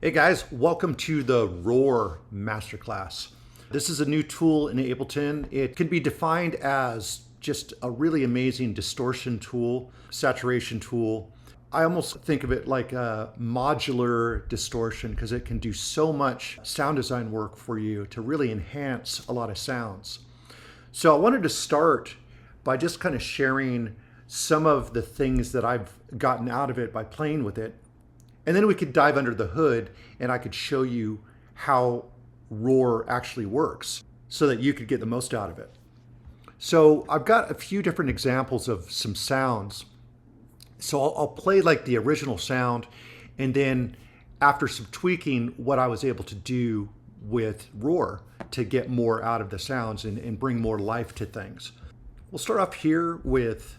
Hey guys, welcome to the Roar Masterclass. This is a new tool in Ableton. It can be defined as just a really amazing distortion tool, saturation tool. I almost think of it like a modular distortion because it can do so much sound design work for you to really enhance a lot of sounds. So I wanted to start by just kind of sharing some of the things that I've gotten out of it by playing with it. And then we could dive under the hood and I could show you how Roar actually works so that you could get the most out of it. So I've got a few different examples of some sounds. So I'll play like the original sound, and then after some tweaking, what I was able to do with Roar to get more out of the sounds and bring more life to things. We'll start off here with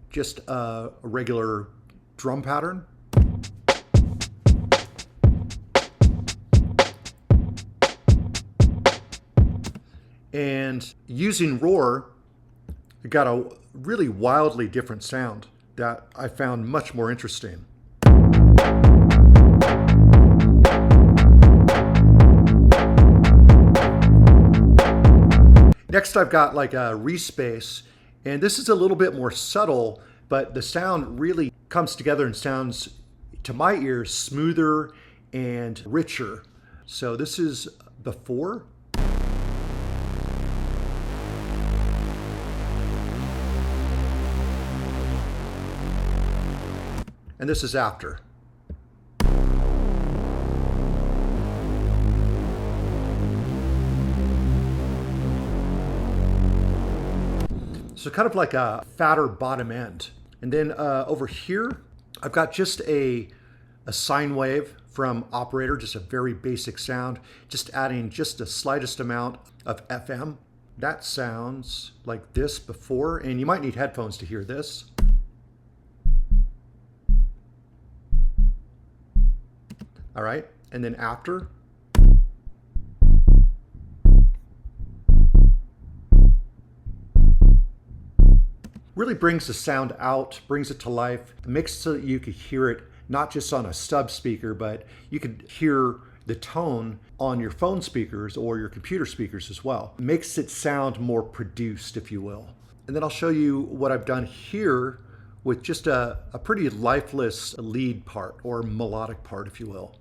just a regular drum pattern. And using Roar, it got a really wildly different sound that I found much more interesting. Next, I've got like a respace, and this is a little bit more subtle, but the sound really comes together and sounds, to my ears, smoother and richer. So this is before. And this is after. So kind of like a fatter bottom end. And then over here, I've got just a sine wave from Operator, just a very basic sound, just adding just the slightest amount of FM. That sounds like this before, and you might need headphones to hear this. All right, and then after. Really brings the sound out, brings it to life, makes it so that you could hear it not just on a sub speaker, but you could hear the tone on your phone speakers or your computer speakers as well. It makes it sound more produced, if you will. And then I'll show you what I've done here with just a pretty lifeless lead part or melodic part, if you will.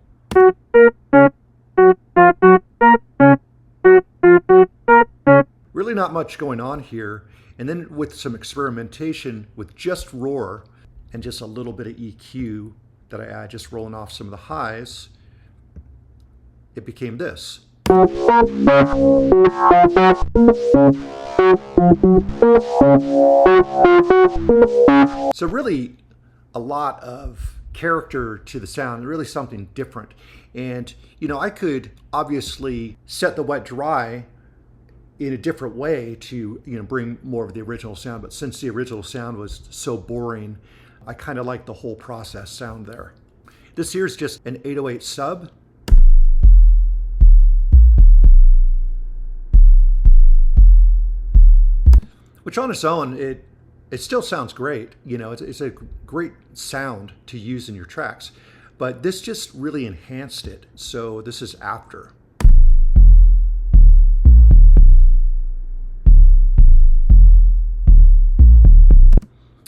Really not much going on here. And then with some experimentation with just Roar and just a little bit of EQ that I add, just rolling off some of the highs, it became this. So really a lot of character to the sound, really something different. And you know, I could obviously set the wet dry in a different way to bring more of the original sound, but since the original sound was so boring, I kind of like the whole process sound there. This here is just an 808 sub. Which on its own, it still sounds great. You know, it's a great sound to use in your tracks, but this just really enhanced it. So this is after.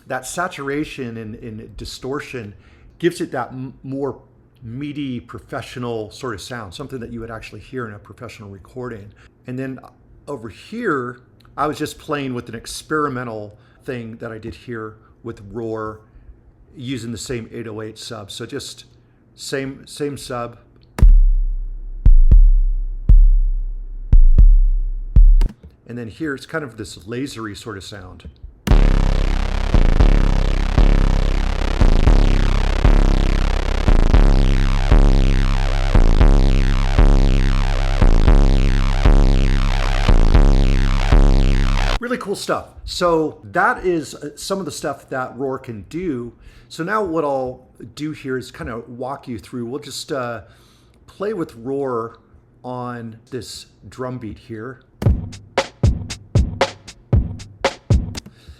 That saturation and distortion gives it that more meaty, professional sort of sound, something that you would actually hear in a professional recording. And then over here, I was just playing with an experimental thing that I did here with Roar using the same 808 sub. So just same sub. And then here it's kind of this lasery sort of sound. Really cool stuff. So that is some of the stuff that Roar can do. So now what I'll do here is kind of walk you through. We'll just play with Roar on this drum beat here.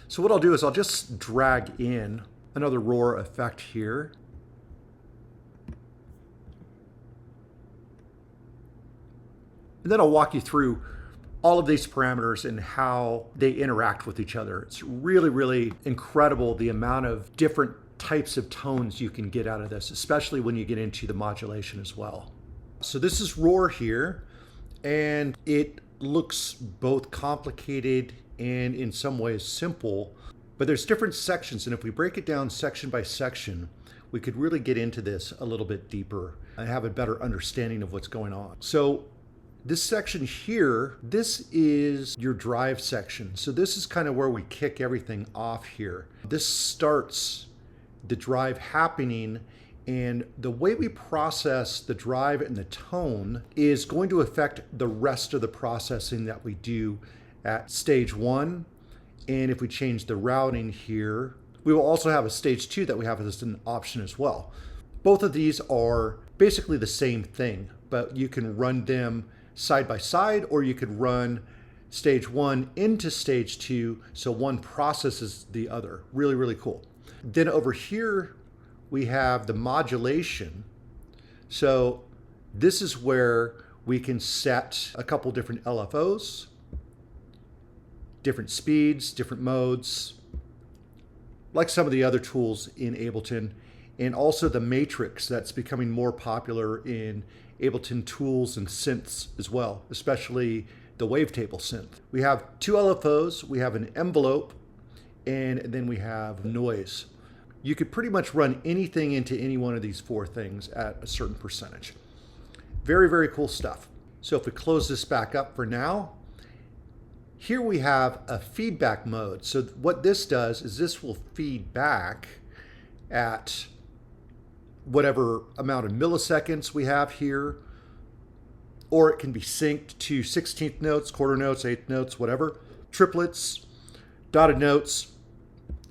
So what I'll do is I'll just drag in another Roar effect here. And then I'll walk you through all of these parameters and how they interact with each other. It's really, really incredible the amount of different types of tones you can get out of this, especially when you get into the modulation as well. So this is Roar here, and it looks both complicated and in some ways simple, but there's different sections, and if we break it down section by section, we could really get into this a little bit deeper and have a better understanding of what's going on. So this section here, this is your drive section. So this is kind of where we kick everything off here. This starts the drive happening, and the way we process the drive and the tone is going to affect the rest of the processing that we do at stage 1. And if we change the routing here, we will also have a stage 2 that we have as an option as well. Both of these are basically the same thing, but you can run them side by side, or you could run stage 1 into stage 2, so one processes the other. Really, really cool. Then over here, we have the modulation. So this is where we can set a couple different LFOs, different speeds, different modes, like some of the other tools in Ableton, and also the matrix that's becoming more popular in Ableton tools and synths as well, especially the wavetable synth. We have 2 LFOs, we have an envelope, and then we have noise. You could pretty much run anything into any one of these 4 things at a certain percentage. Very, very cool stuff. So if we close this back up for now, here we have a feedback mode. So what this does is this will feed back at whatever amount of milliseconds we have here, or it can be synced to 16th notes, quarter notes, eighth notes, whatever, triplets, dotted notes.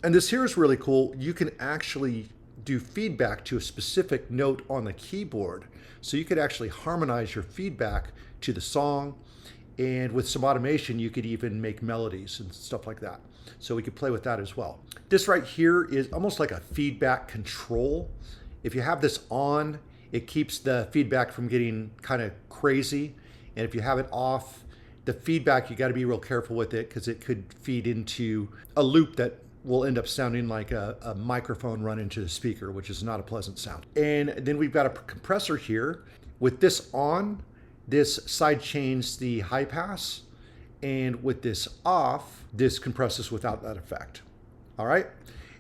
And this here is really cool. You can actually do feedback to a specific note on the keyboard. So you could actually harmonize your feedback to the song. And with some automation, you could even make melodies and stuff like that. So we could play with that as well. This right here is almost like a feedback control. If you have this on, it keeps the feedback from getting kind of crazy. And if you have it off, the feedback, you got to be real careful with it because it could feed into a loop that will end up sounding like a microphone run into the speaker, which is not a pleasant sound. And then we've got a compressor here. With this on, this side chains the high pass, and with this off, this compresses without that effect. All right?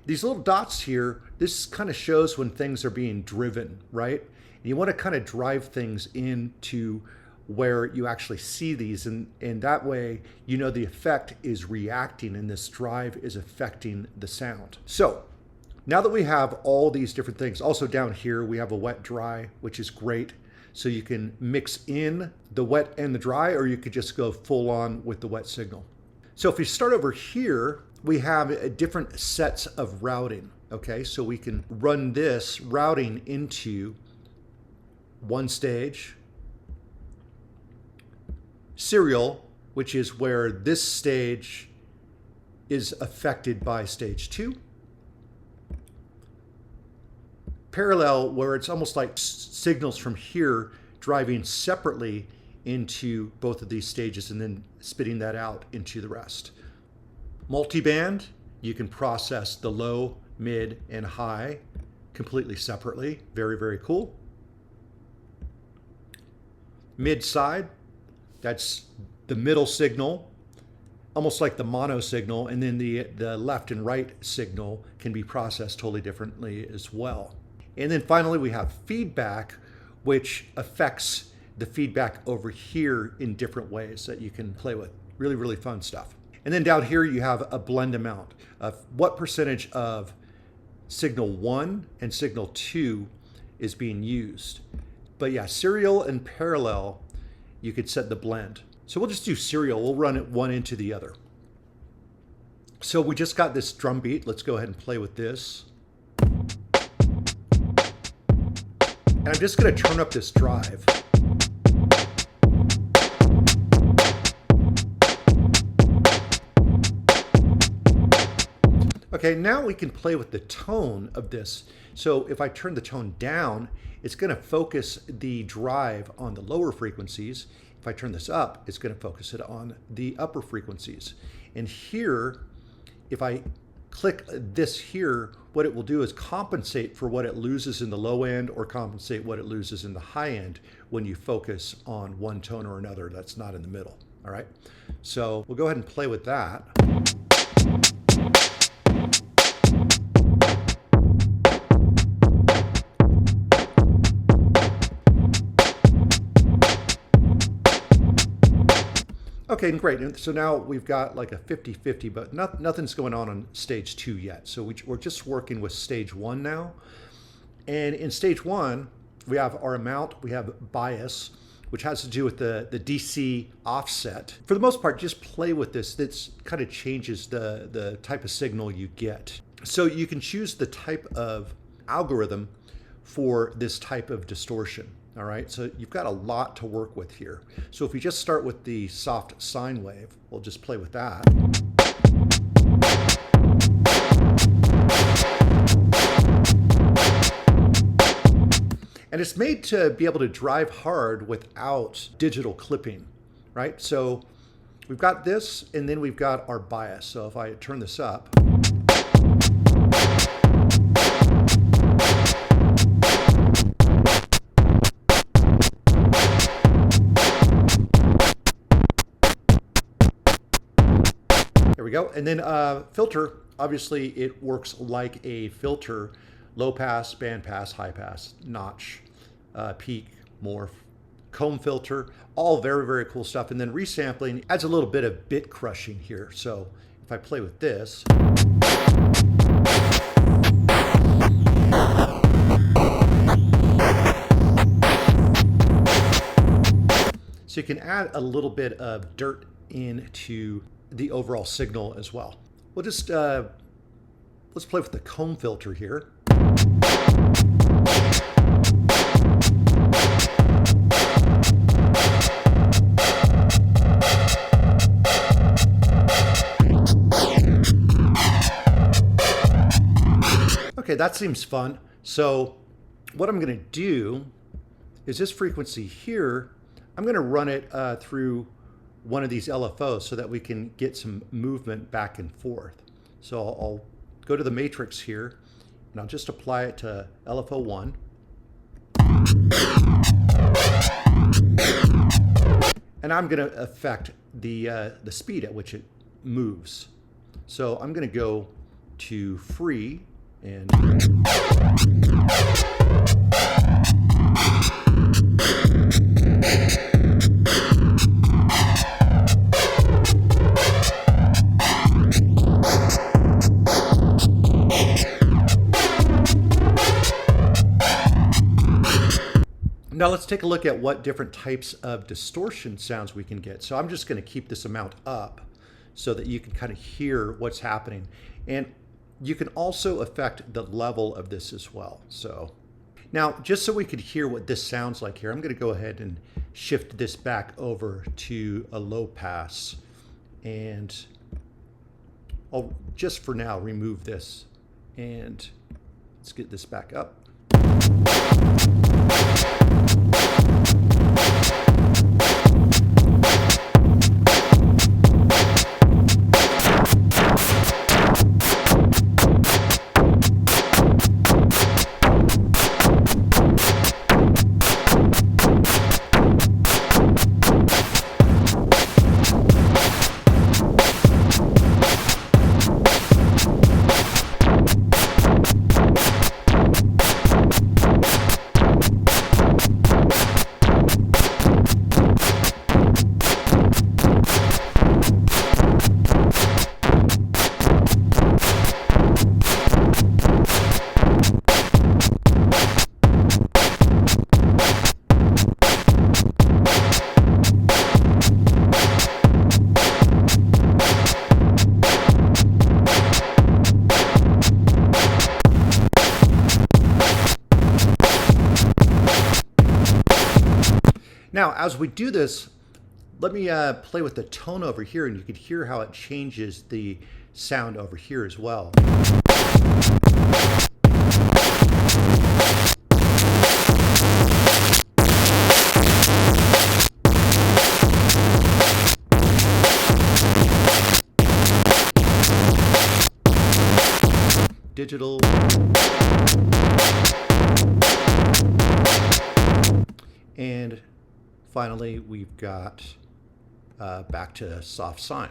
These little dots here, this kind of shows when things are being driven, right? And you want to kind of drive things into where you actually see these, and that way you know the effect is reacting and this drive is affecting the sound. So now that we have all these different things, also down here we have a wet dry, which is great. So you can mix in the wet and the dry, or you could just go full on with the wet signal. So if we start over here, we have different sets of routing. Okay, so we can run this routing into one stage, serial, which is where this stage is affected by stage 2. Parallel, where it's almost like signals from here driving separately into both of these stages and then spitting that out into the rest. Multiband, you can process the low, mid, and high completely separately. Very, very cool. Mid side, that's the middle signal, almost like the mono signal, and then the left and right signal can be processed totally differently as well. And then finally we have feedback, which affects the feedback over here in different ways that you can play with. Really, really fun stuff. And then down here you have a blend amount of what percentage of signal 1 and signal 2 is being used. But yeah, serial and parallel, you could set the blend. So we'll just do serial. We'll run it one into the other. So we just got this drum beat. Let's go ahead and play with this. And I'm just going to turn up this drive. Okay, now we can play with the tone of this. So if I turn the tone down, it's going to focus the drive on the lower frequencies. If I turn this up, it's going to focus it on the upper frequencies. And here, if I click this here, what it will do is compensate for what it loses in the low end or compensate what it loses in the high end when you focus on one tone or another that's not in the middle. All right, so we'll go ahead and play with that. Okay, great. And so now we've got like a 50-50, but nothing's going on stage 2 yet. So we're just working with stage 1 now. And in stage 1, we have our amount, we have bias, which has to do with the DC offset. For the most part, just play with this. This kind of changes the type of signal you get. So you can choose the type of algorithm for this type of distortion. All right, so you've got a lot to work with here. So if we just start with the soft sine wave, we'll just play with that. And it's made to be able to drive hard without digital clipping, right? So we've got this, and then we've got our bias. So if I turn this up, there we go. And then filter, obviously it works like a filter: low pass, band pass, high pass, notch, peak, morph, comb filter, all very, very cool stuff. And then resampling adds a little bit of bit crushing here. So if I play with this, so you can add a little bit of dirt into the overall signal as well. We'll just, let's play with the comb filter here. Okay, that seems fun. So what I'm gonna do is this frequency here, I'm gonna run it through one of these LFOs so that we can get some movement back and forth. So I'll go to the matrix here and I'll just apply it to LFO 1. And I'm gonna affect the speed at which it moves. So I'm gonna go to free and now let's take a look at what different types of distortion sounds we can get. So I'm just going to keep this amount up so that you can kind of hear what's happening. And you can also affect the level of this as well. So now, just so we could hear what this sounds like here, I'm going to go ahead and shift this back over to a low pass. And I'll just for now remove this. And let's get this back up. Now, as we do this, let me play with the tone over here, and you can hear how it changes the sound over here as well. digital. And finally, we've got back to soft sine.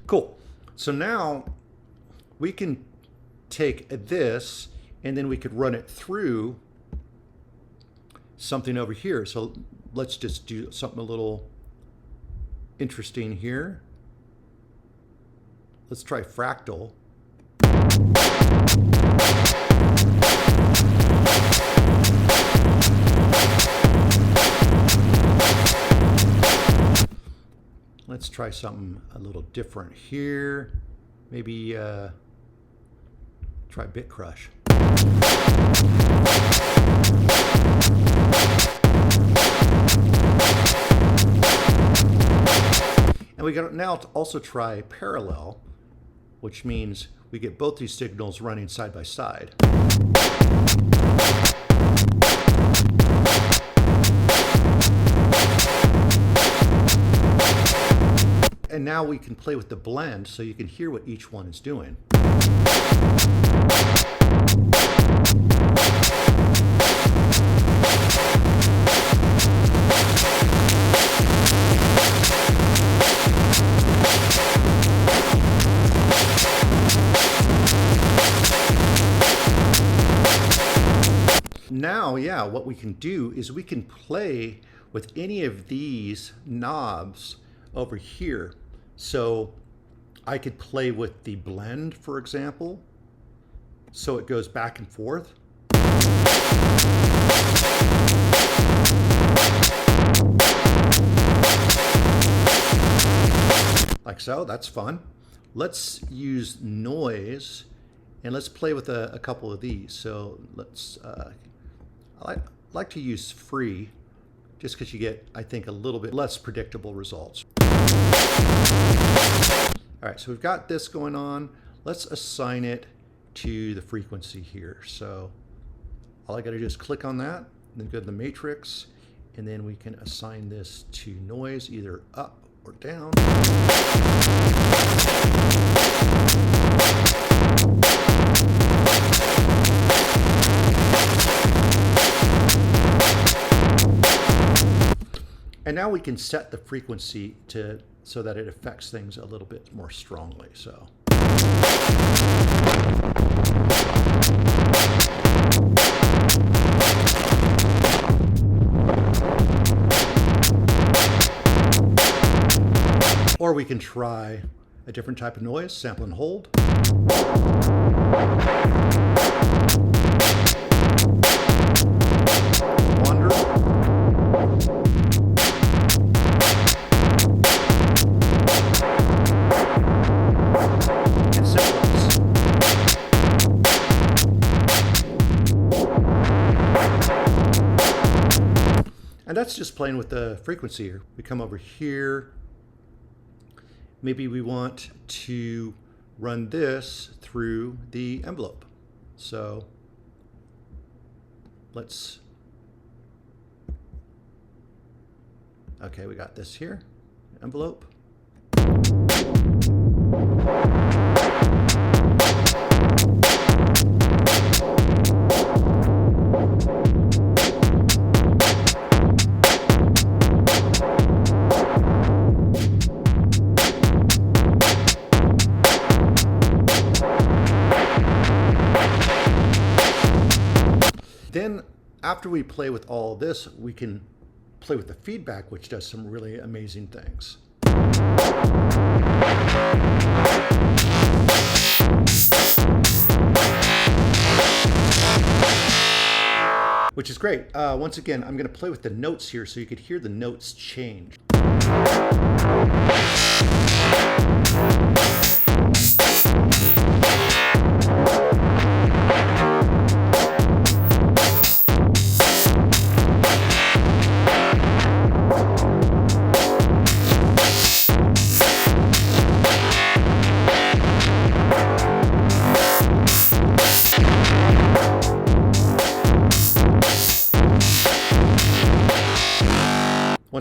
Cool. So now we can take this and then we could run it through something over here. So let's just do something a little interesting here. Let's try fractal. Let's try something a little different here. Maybe try Bit Crush. And we got now to also try parallel, which means we get both these signals running side by side. And now we can play with the blend so you can hear what each one is doing. Now, yeah, what we can do is we can play with any of these knobs over here. So I could play with the blend, for example, so it goes back and forth. Like so, that's fun. Let's use noise and let's play with a couple of these. So let's, I like to use free just because you get, I think, a little bit less predictable results. All right, so we've got this going on. Let's assign it to the frequency here. So all I gotta do is click on that, then go to the matrix, and then we can assign this to noise, either up or down. And now we can set the frequency so that it affects things a little bit more strongly. So. Or we can try a different type of noise, sample and hold. Wander. And sequence. And that's just playing with the frequency here. We come over here. Maybe we want to run this through the envelope. So let's, okay, we got this here, envelope. Then after we play with all this, we can play with the feedback, which does some really amazing things. Which is great. Once again, I'm going to play with the notes here so you could hear the notes change.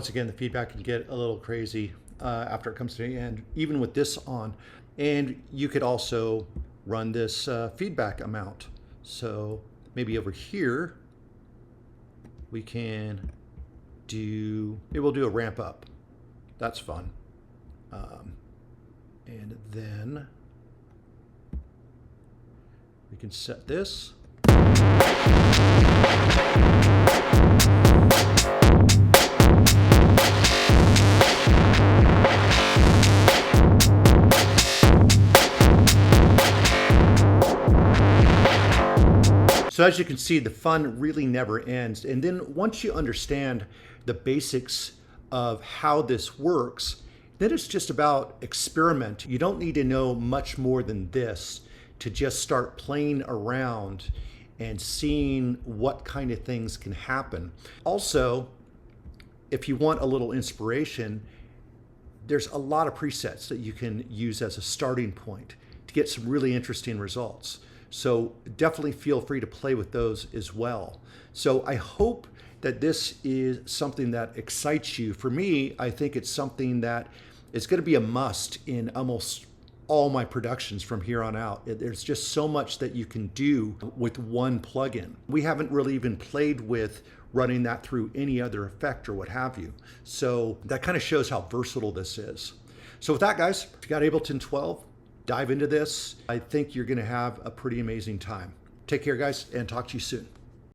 once again, the feedback can get a little crazy after it comes to the end, even with this on. And you could also run this feedback amount. So maybe over here, we can do, maybe we'll do a ramp up. That's fun. And then we can set this. So as you can see, the fun really never ends. And then once you understand the basics of how this works, then it's just about experiment. You don't need to know much more than this to just start playing around and seeing what kind of things can happen. Also, if you want a little inspiration, there's a lot of presets that you can use as a starting point to get some really interesting results. So definitely feel free to play with those as well. So I hope that this is something that excites you. For me, I think it's something that is going to be a must in almost all my productions from here on out. There's just so much that you can do with one plugin. We haven't really even played with running that through any other effect or what have you. So that kind of shows how versatile this is. So with that, guys, if you got Ableton 12, dive into this. I think you're going to have a pretty amazing time. Take care, guys, and talk to you soon.